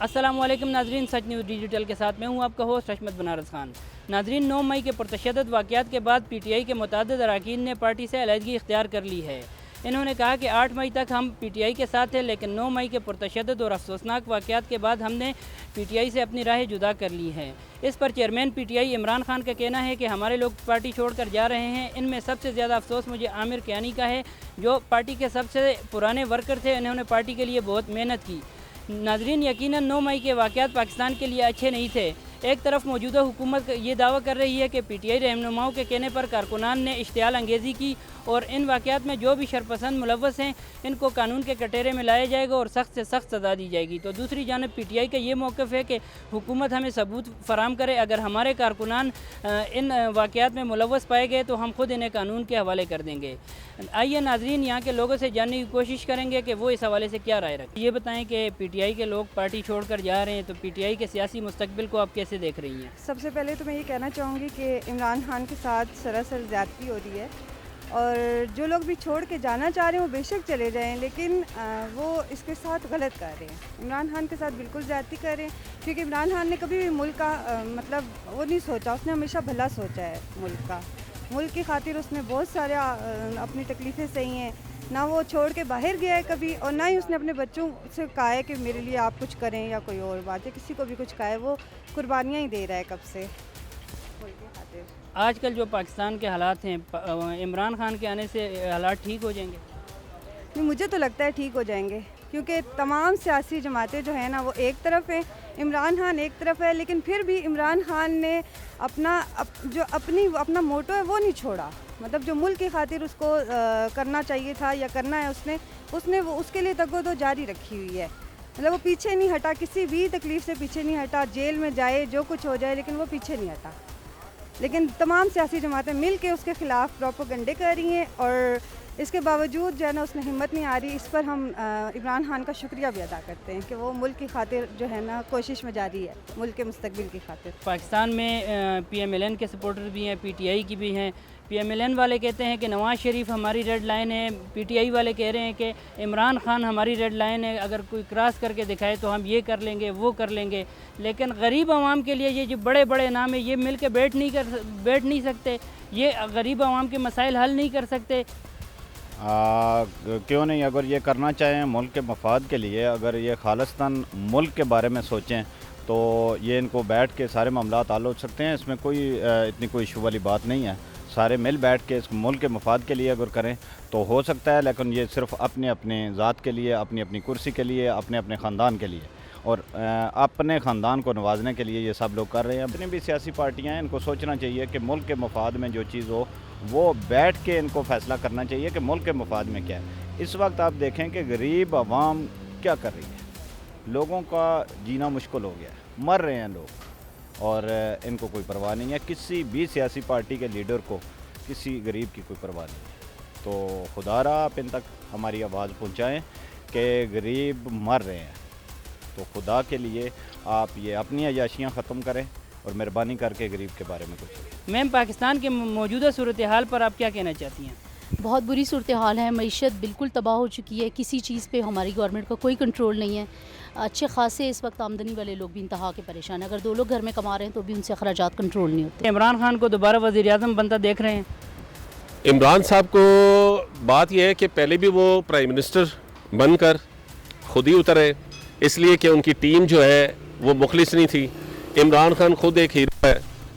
अस्सलाम वालेकुम नाजरीन, सच न्यूज़ डिजिटल के साथ मैं हूं आपका होस्ट अशमत बनारस खान। नाजरीन, 9 मई के पुरतशद्दुद वाक़यात के बाद PTI के मुतअद्दिद अरकान ने पार्टी से अलहदगी इख्तियार कर ली है। इन्होंने कहा कि 8 मई तक हम PTI के साथ थे, लेकिन 9 मई के पुरतशद्दुद और अफसोसनाक वाक़यात के बाद हमने PTI से अपनी राहें जुदा कर ली हैं। इस पर चेयरमैन PTI इमरान खान का कहना है कि हमारे लोग पार्टी छोड़कर जा रहे हैं। इनमें सबसे ज़्यादा अफसोस मुझे आमिर कियानी का है, जो पार्टी के सबसे पुराने वर्कर थे। इन्होंने पार्टी के लिए बहुत मेहनत की। नाजरीन, यकीनन 9 मई के वाक़यात पाकिस्तान के लिए अच्छे नहीं थे। एक तरफ मौजूदा हुकूमत ये दावा कर रही है कि PTI रहनुमाओं के कहने पर कारकुनान ने इश्तियाल अंगेज़ी की और इन वाक़यात में जो भी शरपसंद मुलव्वस हैं इनको कानून के कटहरे में लाया जाएगा और सख्त से सख्त सज़ा दी जाएगी। तो दूसरी जानब PTI का ये मौक़िफ़ है कि हुकूमत हमें सबूत फराम करे। अगर हमारे कारकुनान इन वाक़यात में मुलव्वस पाए गए तो हम ख़ुद इन्हें कानून के हवाले कर देंगे। आइए नाजरीन, यहाँ के लोगों से जानने की कोशिश करेंगे कि वो इस हवाले से क्या राय रखते हैं। ये बताएं कि PTI के लोग पार्टी छोड़कर जा रहे हैं, तो PTI के सियासी मुस्तकबिल को आप कैसे देख रही हैं? सबसे पहले तो मैं ये कहना चाहूँगी कि इमरान खान के साथ सरासर ज़्यादती हो रही है, और जो लोग भी छोड़ के जाना चाह रहे हैं वो बेशक चले जाएं, लेकिन वो इसके साथ गलत कर रहे हैं। इमरान खान के साथ बिल्कुल ज़्यादती कर रहे हैं, क्योंकि इमरान खान ने कभी भी मुल्क का मतलब वो नहीं सोचा। उसने हमेशा भला सोचा है मुल्क का। मुल्क की खातिर उसने बहुत सारे अपनी तकलीफ़ें सही हैं। ना वो छोड़ के बाहर गया है कभी, और ना ही उसने अपने बच्चों से कहा है कि मेरे लिए आप कुछ करें या कोई और बात है, किसी को भी कुछ कहा है। वो कुर्बानियाँ ही दे रहा है कब से मुल्क की खातिर। आजकल जो पाकिस्तान के हालात हैं, इमरान खान के आने से हालात ठीक हो जाएंगे? नहीं, मुझे तो लगता है ठीक हो जाएंगे, क्योंकि तमाम सियासी जमातें जो है ना वो एक तरफ हैं, इमरान खान एक तरफ है। लेकिन फिर भी इमरान खान ने अपना मोटो है वो नहीं छोड़ा। मतलब जो मुल्क की खातिर उसको करना चाहिए था या करना है, उसने वो उसके लिए तगोदो जारी रखी हुई है। मतलब वो पीछे नहीं हटा, किसी भी तकलीफ़ से पीछे नहीं हटा। जेल में जाए, जो कुछ हो जाए, लेकिन वो पीछे नहीं हटा। लेकिन तमाम सियासी जमातें मिल के उसके ख़िलाफ़ प्रोपेगेंडे कर रही हैं, और इसके बावजूद जो है ना उसमें हिम्मत नहीं आ रही। इस पर हम इमरान खान का शुक्रिया भी अदा करते हैं कि वो मुल्क की खातिर जो है ना कोशिश में जारी है, मुल्क के मुस्तकबिल की खातिर। पाकिस्तान में PMLN के सपोर्टर भी हैं, PTI की भी हैं। PMLN वाले कहते हैं कि नवाज़ शरीफ हमारी रेड लाइन है, PTI वाले कह रहे हैं कि इमरान खान हमारी रेड लाइन है, अगर कोई क्रॉस करके दिखाए तो हम ये कर लेंगे, वो कर लेंगे। लेकिन गरीब आवाम के लिए ये जो बड़े बड़े नाम है, ये मिल के बैठ नहीं सकते, ये गरीब आवाम के मसाइल हल नहीं कर सकते। क्यों नहीं? अगर ये करना चाहें मुल्क के मफाद के लिए, अगर ये खालिस्तान मुल्क के बारे में सोचें, तो ये इनको बैठ के सारे मामलात हल हो सकते हैं। इसमें कोई इतनी कोई इशू वाली बात नहीं है। सारे मिल बैठ के इस मुल्क के मफाद के लिए अगर करें तो हो सकता है, लेकिन ये सिर्फ अपने अपने ज़ात के लिए, अपनी अपनी कुर्सी के लिए, अपने अपने ख़ानदान के लिए और अपने ख़ानदान को नवाजने के लिए ये सब लोग कर रहे हैं। जितनी भी सियासी पार्टियाँ हैं, इनको सोचना चाहिए कि मुल्क के मफाद में जो चीज़ हो वो बैठ के इनको फ़ैसला करना चाहिए कि मुल्क के मफाद में क्या है। इस वक्त आप देखें कि गरीब आवाम क्या कर रही है। लोगों का जीना मुश्किल हो गया है, मर रहे हैं लोग, और इनको कोई परवाह नहीं है। किसी भी सियासी पार्टी के लीडर को किसी गरीब की कोई परवाह नहीं है। तो खुदारा आप इन तक हमारी आवाज़ पहुँचाएँ कि गरीब मर रहे हैं। तो खुदा के लिए आप ये अपनी अयाशियाँ ख़त्म करें और मेहरबानी करके गरीब के बारे में कुछ। मैम, पाकिस्तान के मौजूदा सूरत हाल पर आप क्या कहना चाहती हैं? बहुत बुरी सूरत हाल है, मईशत बिल्कुल तबाह हो चुकी है। किसी चीज़ पे हमारी गवर्नमेंट का कोई कंट्रोल नहीं है। अच्छे खासे इस वक्त आमदनी वाले लोग भी इंतहा के परेशान हैं। अगर 2 लोग घर में कमा रहे हैं तो भी उनसे अखराजात कंट्रोल नहीं होते। इमरान खान को दोबारा वज़ीर आज़म बनता देख रहे हैं? इमरान साहब को बात यह है कि पहले भी वो प्राइम मिनिस्टर बनकर खुद ही उतरे, इसलिए कि उनकी टीम जो है वो मुखलिस नहीं थी। इमरान खान खुद एक हीरो है,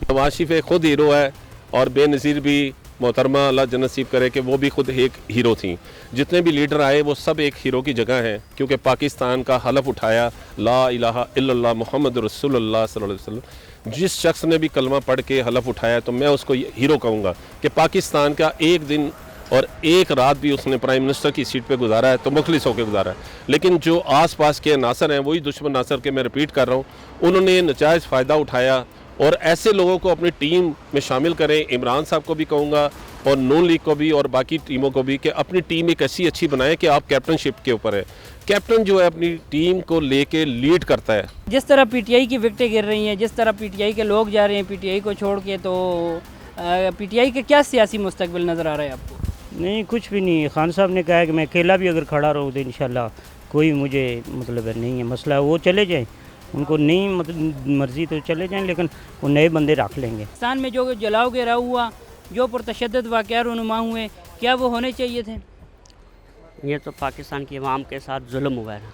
नवाज शरीफ खुद हीरो है, और बेनज़ीर भी मोहतरमा अल्लाह जन्नत नसीब करे कि वो भी खुद एक हीरो थी। जितने भी लीडर आए वो सब एक हीरो की जगह हैं, क्योंकि पाकिस्तान का हलफ उठाया ला इलाहा इल्लल्लाह मुहम्मद रसूलुल्लाह सल्लल्लाहु अलैहि वसल्लम। जिस शख्स ने भी कलमा पढ़ के हलफ उठाया तो मैं उसको हीरो कहूँगा कि पाकिस्तान का एक दिन और एक रात भी उसने प्राइम मिनिस्टर की सीट पे गुजारा है, तो मुखलिस होकर गुजारा है। लेकिन जो आसपास के नासर हैं, वही दुश्मन नासर के, मैं रिपीट कर रहा हूँ, उन्होंने नजायज़ फ़ायदा उठाया, और ऐसे लोगों को अपनी टीम में शामिल करें। इमरान साहब को भी कहूँगा और नून लीग को भी और बाकी टीमों को भी कि अपनी टीम एक ऐसी अच्छी बनाएं कि आप कैप्टनशिप के ऊपर है। कैप्टन जो है अपनी टीम को लेके लीड करता है। जिस तरह PTI की विकटें गिर रही हैं, जिस तरह PTI के लोग जा रहे हैं PTI को छोड़ के, तो PTI का क्या सियासी मुस्तकबिल नज़र आ रहा है आपको? नहीं, कुछ भी नहीं। खान साहब ने कहा है कि मैं अकेला भी अगर खड़ा रहूँ तो इंशाल्लाह कोई मुझे मतलब नहीं है मसला, वो चले जाएं उनको नहीं मतलब मर्ज़ी तो चले जाएं, लेकिन वो नए बंदे रख लेंगे। पाकिस्तान में जो जलाओ गिराव हुआ, जो पुरतशद्दुद वाक़यात रूनुमा हुए, क्या वो होने चाहिए थे? ये तो पाकिस्तान की आवाम के साथ जुल्म हुआ है ना,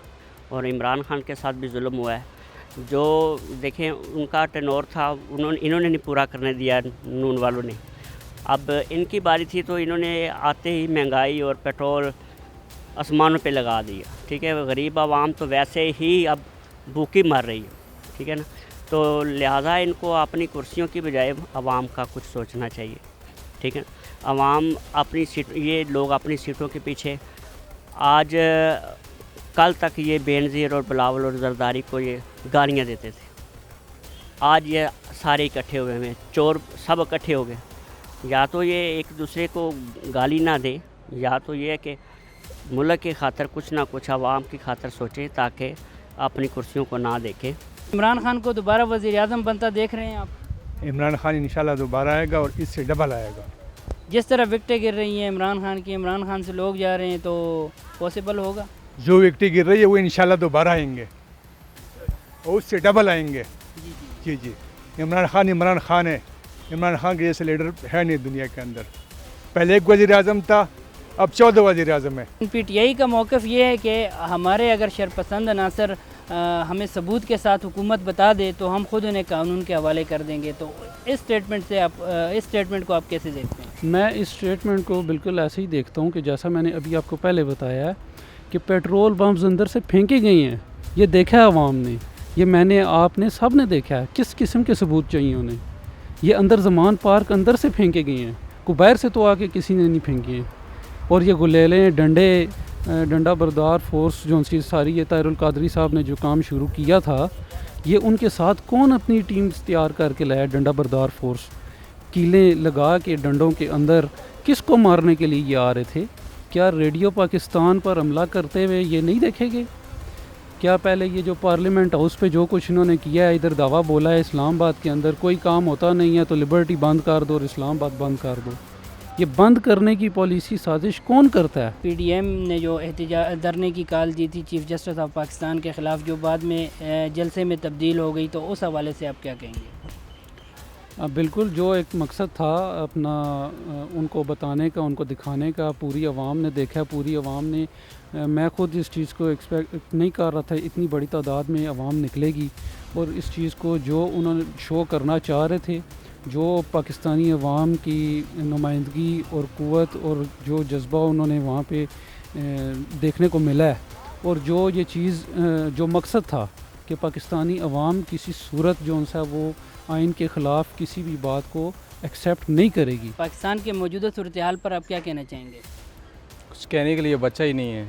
और इमरान खान के साथ भी जुल्म हुआ है। जो देखें उनका टेनोर था, इन्होंने नहीं पूरा करने दिया नून वालों ने। अब इनकी बारी थी तो इन्होंने आते ही महंगाई और पेट्रोल आसमानों पे लगा दिया। ठीक है, गरीब आवाम तो वैसे ही अब भूखी मर रही है। ठीक है ना, तो लिहाजा इनको अपनी कुर्सियों की बजाय आवाम का कुछ सोचना चाहिए। ठीक है, आवाम अपनी सीट, ये लोग अपनी सीटों के पीछे, आज कल तक ये बेनज़ीर और बिलावल और जरदारी को ये गालियाँ देते थे, आज ये सारे इकट्ठे हुए हैं, चोर सब इकट्ठे हो गए। या तो ये एक दूसरे को गाली ना दे, या तो ये कि मुल्क की खातर कुछ ना कुछ आवाम की खातर सोचे, ताकि अपनी कुर्सियों को ना देखें। इमरान खान को दोबारा वज़ीर-ए-आज़म बनता देख रहे हैं आप? इमरान खान इंशाल्लाह दोबारा आएगा और इससे डबल आएगा। जिस तरह विकटें गिर रही हैं इमरान खान की, इमरान खान से लोग जा रहे हैं, तो पॉसिबल होगा? जो विकेट गिर रही है वो इंशाल्लाह दोबारा आएंगे और उससे डबल आएंगे। जी जी, इमरान खान है। इमरान खान के जैसे लीडर है नहीं दुनिया के अंदर। पहले एक वज़ीर आज़म था, अब 14 वज़ीर आज़म है। PTI का मौक़िफ़ ये है कि हमारे अगर शरपसंद अनासर हमें सबूत के साथ हुकूमत बता दे तो हम ख़ुद उन्हें कानून के हवाले कर देंगे। तो इस स्टेटमेंट को आप कैसे देखते हैं? मैं इस स्टेटमेंट को बिल्कुल ऐसे ही देखता हूँ कि जैसा मैंने अभी आपको पहले बताया है कि पेट्रोल पम्प्स अंदर से फेंके गए हैं। ये देखा है आवाम ने, ये मैंने, आपने, सब ने देखा है। किस किस्म के सबूत चाहिए उन्हें? ये अंदर ज़मान पार्क अंदर से फेंके गए हैं, को बाहर से तो आके किसी ने नहीं फेंके हैं। और ये गुलेलें, डंडा बरदार फोर्स जो सी सारी, ये ताहिरुल कादरी साहब ने जो काम शुरू किया था, ये उनके साथ कौन अपनी टीम तैयार करके लाया? डंडा बरदार फोर्स कीलें लगा के डंडों के अंदर किसको मारने के लिए ये आ रहे थे? क्या रेडियो पाकिस्तान पर हमला करते हुए ये नहीं देखेंगे? क्या पहले ये जो पार्लियामेंट हाउस पे जो कुछ इन्होंने किया है, इधर दावा बोला है इस्लामाबाद के अंदर कोई काम होता नहीं है तो लिबर्टी बंद कर दो और इस्लामाबाद बंद कर दो, ये बंद करने की पॉलिसी साजिश कौन करता है? PDM ने जो धरने की कॉल दी थी चीफ जस्टिस ऑफ पाकिस्तान के ख़िलाफ़, जो बाद में जलसे में तब्दील हो गई, तो उस हवाले से आप क्या कहेंगे? बिल्कुल, जो एक मकसद था अपना उनको बताने का, उनको दिखाने का, पूरी आवाम ने देखा, पूरी आवाम ने, मैं ख़ुद इस चीज़ को एक्सपेक्ट नहीं कर रहा था इतनी बड़ी तादाद में आवाम निकलेगी, और इस चीज़ को जो उन्होंने शो करना चाह रहे थे, जो पाकिस्तानी अवाम की नुमाइंदगी और क़ुव्वत और जो जज्बा उन्होंने वहाँ पे देखने को मिला है, और जो ये चीज़ जो मकसद था कि पाकिस्तानी अवाम किसी सूरत जो उनसा वो आइन के ख़िलाफ़ किसी भी बात को एक्सेप्ट नहीं करेगी। पाकिस्तान के मौजूदा सूरत हाल पर आप क्या कहना चाहेंगे? कुछ कहने के लिए बच्चा ही नहीं है।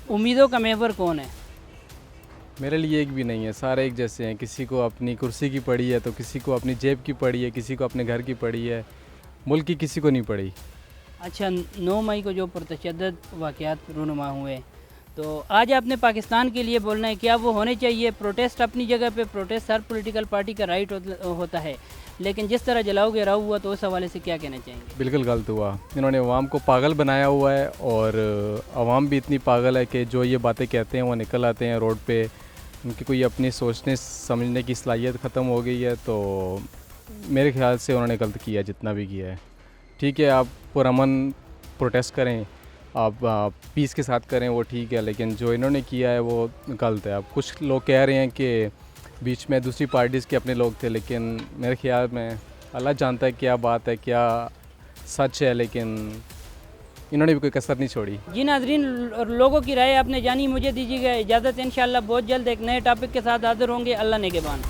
उम्मीदों का महवर कौन है? मेरे लिए एक भी नहीं है, सारे एक जैसे हैं। किसी को अपनी कुर्सी की पड़ी है तो किसी को अपनी जेब की पड़ी है, किसी को अपने घर की पड़ी है, मुल्क की किसी को नहीं पड़ी। अच्छा, 9 मई को जो पुरतशद्दुद वाक़यात रूनुमा हुए, तो आज आपने पाकिस्तान के लिए बोलना है, क्या वो होने चाहिए? प्रोटेस्ट अपनी जगह पे, प्रोटेस्ट हर पॉलिटिकल पार्टी का राइट होता है, लेकिन जिस तरह जलाओ गिराव हुआ तो उस हवाले से क्या कहना चाहेंगे? बिल्कुल गलत हुआ। इन्होंने अवाम को पागल बनाया हुआ है, और अवाम भी इतनी पागल है कि जो ये बातें कहते हैं वो निकल आते हैं रोड पे। उनकी कोई अपनी सोचने समझने की सलाहियत ख़त्म हो गई है। तो मेरे ख्याल से उन्होंने गलत किया जितना भी किया है। ठीक है, आप पुरअमन प्रोटेस्ट करें, आप पीस के साथ करें, वो ठीक है, लेकिन जो इन्होंने किया है वो गलत है। अब कुछ लोग कह रहे हैं कि बीच में दूसरी पार्टीज़ के अपने लोग थे, लेकिन मेरे ख्याल में अल्लाह जानता है क्या बात है, क्या सच है, लेकिन इन्होंने भी कोई कसर नहीं छोड़ी। जी नाज़रीन, लोगों की राय आपने जानी, मुझे दीजिएगा इजाज़त। इंशाअल्लाह बहुत जल्द एक नए टॉपिक के साथ हाज़िर होंगे। अल्लाह नेगेबान।